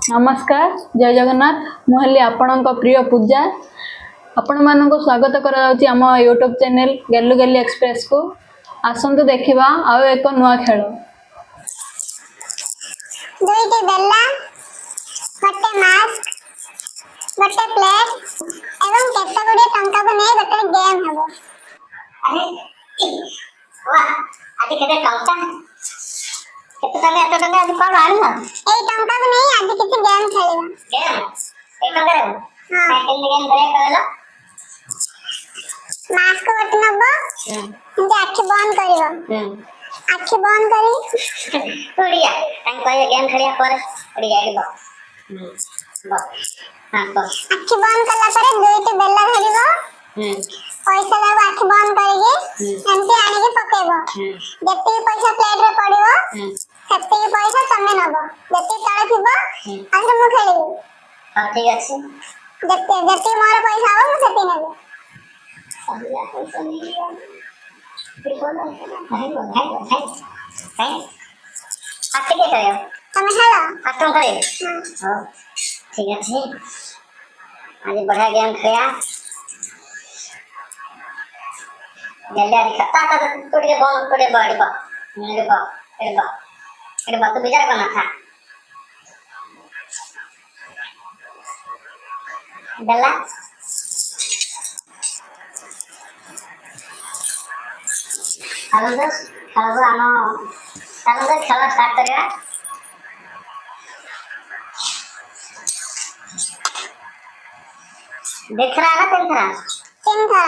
नमस्कार जय जगन्नाथ मुहली आपण प्रिय पूजा आपण मान स्वागत कराउछि आम यूट्यूब चैनल गेलु गेली एक्सप्रेस को आसंतु देखिबा आउ एक नुआ खेल दुईटी बेला गोटे मास्क गोटे प्लेट एवं केते गुडे टंका को नै गोटे गेम हबो। अरे वाह आदि केते टंका एत टंका आज कोन आनी ना एई टंका को नै आज किछि गेम खेलिबा। गेम ए टंका रे हां खेल गेम करे करला मास्क गोटे नबो जे आखि बंद करिवो आखि बंद करी उड़िया तां कहे गेम खेलिया पर उड़िया आइबो बस हां बस आखि बंद कला पर दुईटी बेला धरिवो पैसा लाग आखि बंद करिके एंती आनी के पकेबो जत्ते पैसा प्लेट रे पड़िवो सत्ते पैसा तमे नबो जत्ते तळे थिबो अंदर मु खेलिबो। हां ठीक अछि जत्ते जत्ते मोर पैसा हो मु सत्ते नेबो। अभी आ पैसा नहीं है फिर बोलो है आते के करे तमे हेलो आतम करे हां ठीक अछि आज बढ़िया गेम खेया जल्दी खत्ता का टूट के बॉल टूटे बॉडी बा मेरे बात तो विचार करना था बेला खालो आनो खेला स्टार्ट करिया देख रहा है ना तीन था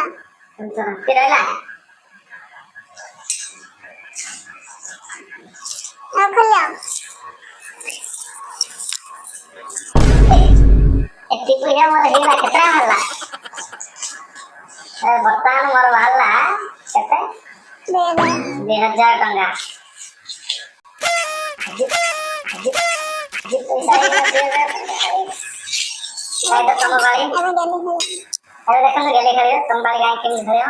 फिर आला अब खुलो एती पुया मोर हेला केतना हल्ला ए बर्तमान मोर हल्ला केते दे 2000 टंका जी पैसा दे तो संभाली अबे गली अरे देखो गेले करे संभाली गाय के धरयो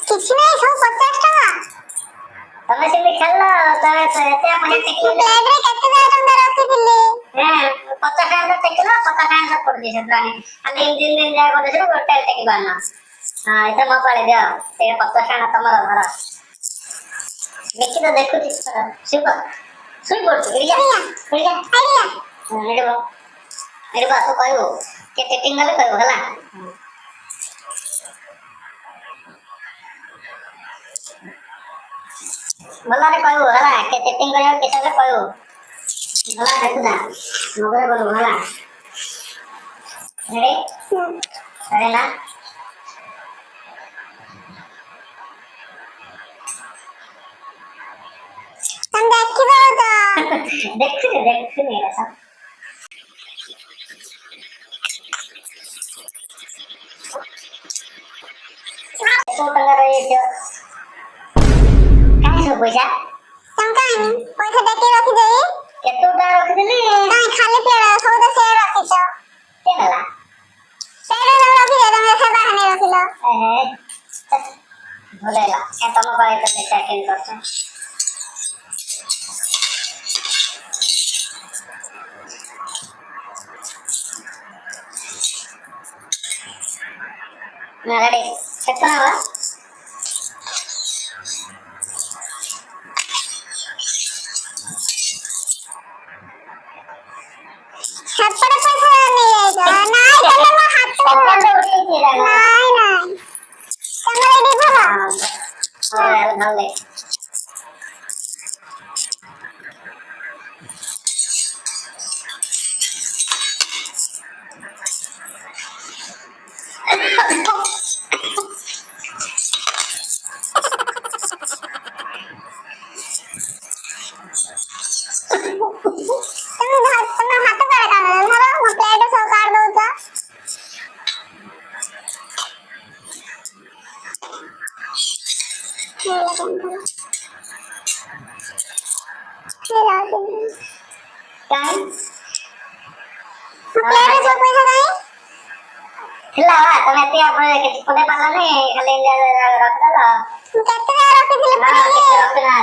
किछि नै 150 टका तमे सिंह खेललो तमे एते मने टेकिलो प्लेट रे केते टका रखिथिले हैं 50 टका टेकिलो 50 टका पड़ दिसे प्राणी अने दिन जाय को देसे होटल टेकी बाना हां इते म पळे दियो ते 50 टका तमरो घर देखि तो देखु सुप सुई पड़ गया मेरे बात तो कहू के सेटिंग वाले करू हला भला रे कहू हला के सेटिंग करियो के सब कहू भला देखु ना मगर बोलो भला अरे ना तुम देखिबो तो देख मेरा सब तो टंगा रही है काहे सब पैसा टंका पैसा देके रखि दे केतोटा रख देली काहे खाली पेड़ सब तो शेयर रखि छ केला शेयर रखि दे तुम ऐसे बहाने रखिलो भलेला ए तम पाए तो देखा के करछ ना रेडी कितना हुआ छप्पड़ पैसा नहीं आएगा नहीं चलो मैं हाथ नहीं नहीं तुम रेडी भला और भले तुम हाथ पर काम धरो प्लेट सब काट दो ପ୍ଲେଟରେ ସବୁ ପଇସା କାଇଁ? ଥିଲା ବା ତମେ ଏତେ ଆପଣ କିଛି ପୁଣି ପାରିଲାନି ଖାଲି ଇଣ୍ଡିଆ ରଖିଦେଲ। କେତେ ଜାଗା ରଖିଥିଲି ନା ପୁରେଇକି? କିଛି ରଖିନା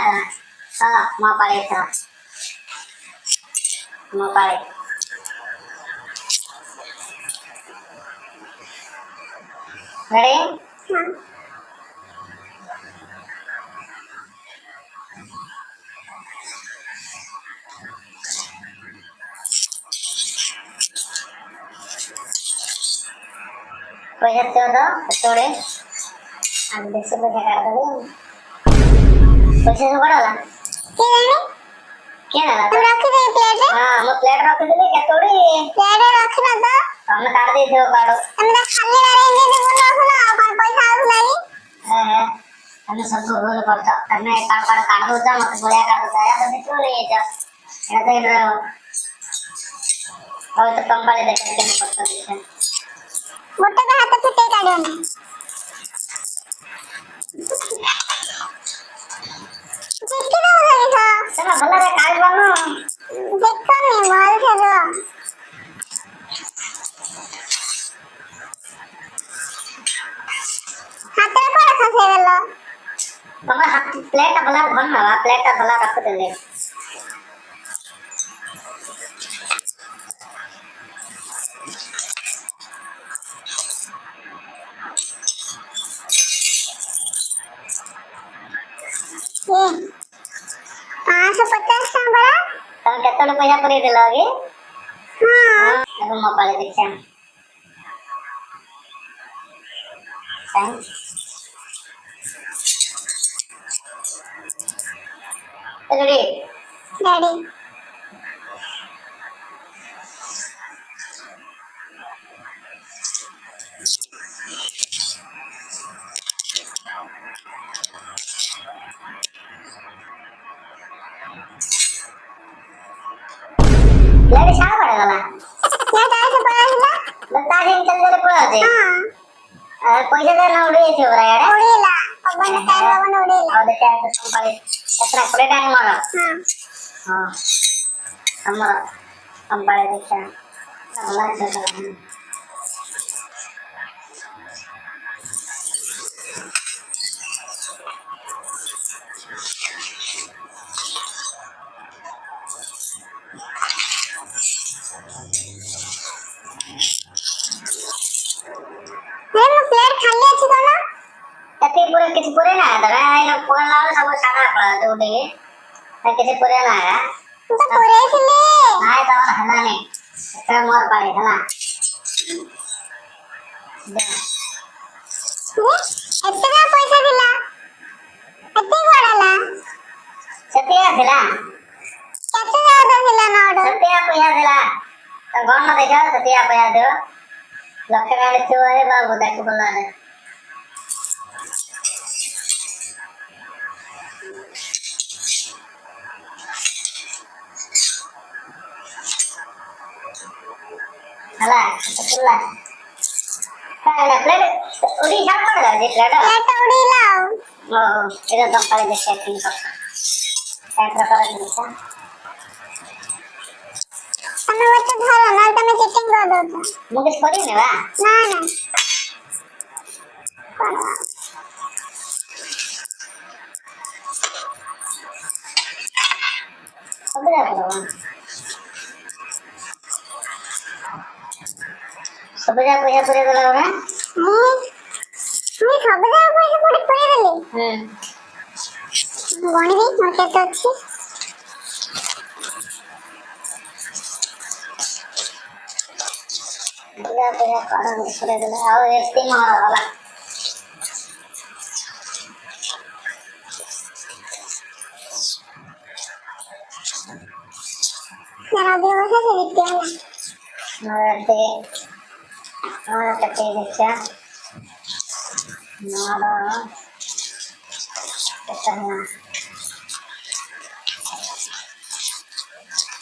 ହଁ ମୋ ପାଳି ଏଥର ମୋ ପାଳି ରେଡି ହଁ। ପଇସା ଥିବ ତ କେତେବେଳେ ଆମେ ବେଶୀ ପଇସା କାଢିଦେବୁ ପଇସା ସବୁ କଟାଲା କିଏ ଜାଣେ? କିଏ ନେଲା ତମେ ରଖିଦେଇ ପ୍ଲେଟରେ? ହଁ ମୁଁ ପ୍ଲେଟ ରଖିଥିଲି କେତୋଟି ପ୍ଲେଟରେ ରଖିନ ତ? ତମେ କାଢି ଦେଇଥିବ କାଢ ତମେ ତ ଖାଲି ବାରେ ଏମିତି ବୁଲଉଥିଲ ଆଉ କଣ ପଇସା ଆଉଥିଲା କି? ତମେ ସବୁ ଭୁଲ କରୁଛ ତମେ କାଢ ଦଉଛ ମତେ ଭଳିଆ କାଢୁଛ ଏହା ଯଦି ଚୋର ହେଇଯାଇଛ ଏହା ତ ଏଇଟା ହଉ ତ ତମ ପାଳି ଦେଖ କେମିତି କରୁଛନ୍ତି ଗୋଟେ ତ ହାତ ଫିଟେଇ କାଢିବ ନାହିଁ। ଜିତି ଦଉଛ କିସ? ତମେ ଭଲରେ କାଢି ପାରୁନ ଦେଖନି ଭଲସେ ରୁହ। ହାତରେ କଣ ଖସେଇଦେଲ? ତମେ ପ୍ଲେଟ ଟା ଭଲ ଧର ନା ପ୍ଲେଟ ଟା ଭଲ ରଖୁଥିଲେ କିଏ? 550 ଟଙ୍କା ପରା? ତମେ କେତେବେଳେ ପଇସା ପୁରେଇଥିଲ କି ହଁ। ଏବେ ମୋ ପାଳି ଦେଖିବା ରେଡି ଡ୍ୟାଡି। ଲେଡି ସାହା ପଡେଗଲା ପ୍ଲେଟ ଆସି ପଳେଇଥିଲା? ତା ଦିନ ଚାଲି ଚାଲି ପଳାଉଛି ହଁ। ପଇସା ଦେଲେ ନା ଉଡି ଯାଇଥିବ ପୁରା ଇଆଡେ ଉଡିଲା। ପବନ ଟାଇମ ପବନ ଉଡିଲା। ଆଉ ଦେଖିବା ତମ ପାଳି କେତେଟା 20 ଟା ମୋର ହଁ। ହଁ ଆମର ତମ ପାଳି ଦେଖିବା ଭଲ ଅଛି ଆରେ ମୋ ପ୍ଲେଟ ଖାଲି ଅଛି କଣ? ଏତିକି ପୁରା କିଛି ପୁରେ ନା ତମେ ଏଇନା ପକେଇଲା ବେଳେ ସବୁ ସାଧା ପଳା ଉଠିକି କିଛି ପୁରେ ନା ମୁଁ ତ ପୁରେଇଥିଲି। ନାଇଁ ତମର ହେଲାନି ଏଥର ମୋର ପାଳି ହେଲା ଏତେ ଟଙ୍କା ପଇସା ଥିଲା? ଏତେ କୁଆଡେ ହେଲା? ସେତିକା ଥିଲା କେତେ ଜାଗା ଥିଲା ନୋଟ? ସେତିକା ପଇସା ଥିଲା ତ ଗଣ ଦେଖିବ ସେତିକା ପଇସା ଥିବ ଲକ୍ଷେ ଟଙ୍କା ଥିବ ଏ ବାବୁ ଦେଖି ଭଲ ହେଲା ହେଲା ପ୍ଲେଟ ଉଡି ଛାଡ ପଡେ ଯେ ପ୍ଲେଟ ପ୍ଲେଟ ଉଡିଲା ଆଉ। ଓହୋ ଏଇଟା ତମ ପାଳି ଦେଖିବା କେମିତି କରୁଛ ଏଥର କର ଦେଖିବା ତମେ ମତେ ଧର ନହେଲେ ତମେ ଚିଟିଂ କରିଦଉଛ। ମୁଁ କିଛି କରିନି ବା ନା ନା। କଣ? ସବୁ ଯାକ ସବୁ ଯାକ ପଇସା ପୁରେଇ ଦେଲା ବେଳେ ମୁଁ ସବୁ ଜାଗା ପଇସା କୋଉଠି ପୁରେଇଦେଲି? ଗଣିବି ମୋର କେତେ ଅଛି? ପଇସା ପଇସା କଣ ପୁରେଇ ଦେଲା ଆଉ ଏତିକି ମୋର ଗଲା ଯାର ଅଧିକ ପଇସା ସେ ଜିତିଗଲା। ମୋର ଏତିକି ମୋର କେତିକି ଦେଖିବା ମୋର କେତେ ହେଲା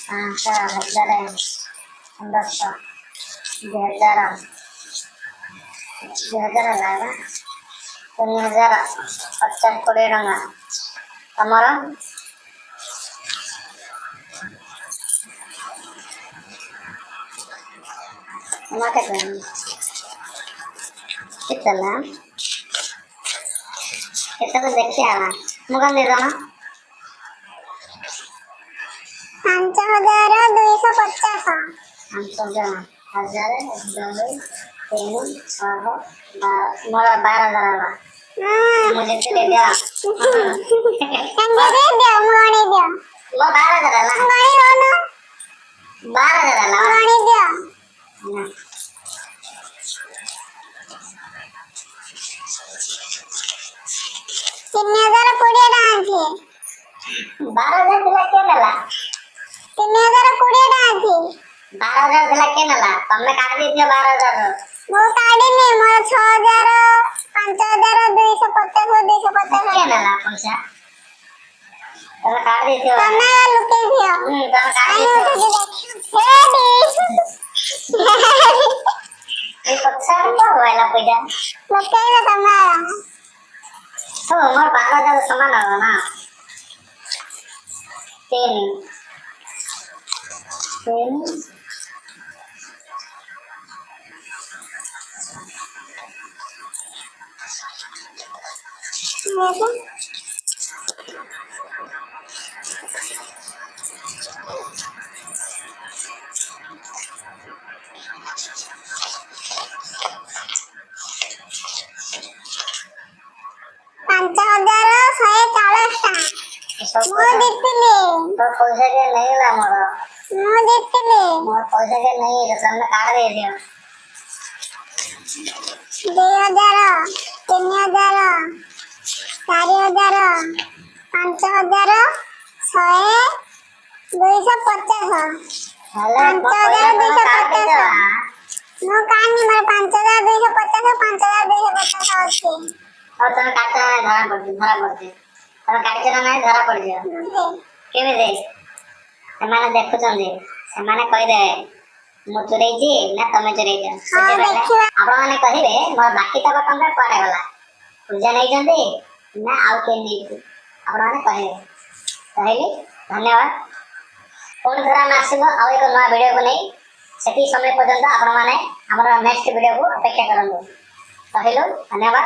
500 1000 1500 2000 2000 ହେଲା ବା 3000 50 20 ଟଙ୍କା ତମର मत कर कितना कितना तो देखते आना मुगन दे दो ना 5250 हम सब जाना 1000 2 3 6 मोर 12000 मुझे तो दे दिया संगे दे दो मुगणी दो लो 12000 ला मुगणी लो ना 12000 ला मुगणी दो तीन हजार 20 टका अछि 12000 दिला के नला 3020 टका अछि 12000 दिला के नला तुमने काट दी दियो 12000 मो काढी ने मोर 6000 5250 250 के नला पैसा तुमने काट दी दियो तमे लुके दियो तुमने काट दी आयो दियो हे दी ये पक्का तो वाला पैसा लुके दो तुम्हारा तो मोर 12000 समान हो ना 3 देखो 5140 सब मो जितली तो पैसा के नहीं ला मोर मो जितली मोर पैसा के नहीं तो तुमने काट दे दियो 2000 3000 4000 5000 250 हेलो पैसा तुमने काट दे दियो मो कानी मोर 5250 5250 अछि और तुम काटना नहीं धरा पड़ती तुम काटना नहीं धरा पड़ जाओ केमे दे ସେମାନେ ଦେଖୁଛନ୍ତି ସେମାନେ କହିବେ ମୁଁ ଚୁରେଇଛି ନା ତମେ ଚୁରେଇଛ ଆପଣ ମାନେ କହିବେ ମୋର ବାକି ତକ ଟଙ୍କା କୁଆଡେ ଗଲା ପୂଜା ନେଇଛନ୍ତି ନା ଆଉ କିଏ ନେଇଛି ଆପଣ ମାନେ କହିବେ କହିଲି ଧନ୍ୟବାଦ ପୁଣି ଥରେ ଆମେ ଆସିବୁ ଆଉ ଏକ ନୂଆ ଭିଡ଼ିଓକୁ ନେଇ ସେତିକି ସମୟ ପର୍ଯ୍ୟନ୍ତ ଆପଣ ମାନେ ଆମର ନେକ୍ସଟ ଭିଡ଼ିଓକୁ ଅପେକ୍ଷା କରନ୍ତୁ କହିଲୁ ଧନ୍ୟବାଦ।